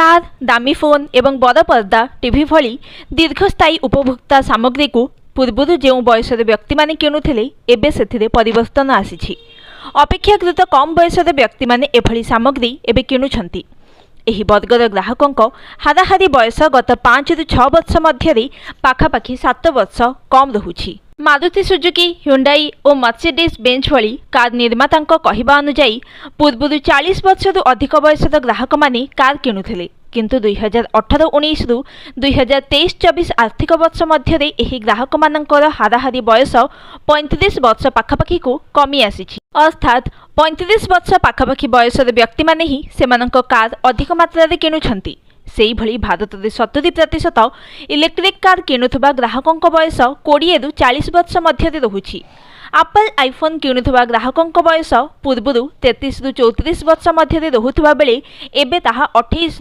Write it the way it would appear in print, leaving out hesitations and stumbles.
Car, दामी phone एवं बड़ पर्दा टीवी भली दीर्घस्थायी उपभोक्ता सामग्री को पूर्व जो बयसर व्यक्ति माने किणुथिले एबे सेथिरे परिवर्तन आसीछि। अपेक्षाकृत कम बयसर व्यक्ति माने एभली सामग्री एबे किणुछंती। एही वर्गर ग्राहकों हाराहारी बयस गत 5 ରୁ 6 वर्ष मध्य पाखापाखि 7 वर्ष कम रहुछि। मारुति सुजुकी, ह्युंडाई और मर्सिडीज बेंज भली कार निर्माता कहवा अनुजाई पूर्व 40 वर्ष अधिक बयसर ग्राहक माने कार किणुथिले, किंतु 2018-19 ରୁ 2023-24 आर्थिक वर्ष मध्य एही ग्राहक मानकर हाराहारी बयस 35 वर्ष पाखापाखि को कमी आसीछि। अर्थात 35 वर्ष पाखापाखि बयसर व्यक्ति माने ही सेमानक कार अधिक मात्रा रे किणुछंती। सेही भली भारत में 70% इलेक्ट्रिक कार किणुथबा ग्राहकों बयस 20 ରୁ 40 वर्ष मध्य रहुछि। एप्पल आईफोन किणुथबा ग्राहकों बयस पूर्व 33 ରୁ 34 वर्ष मध्य रहुथबा बेले एबे ताहा 28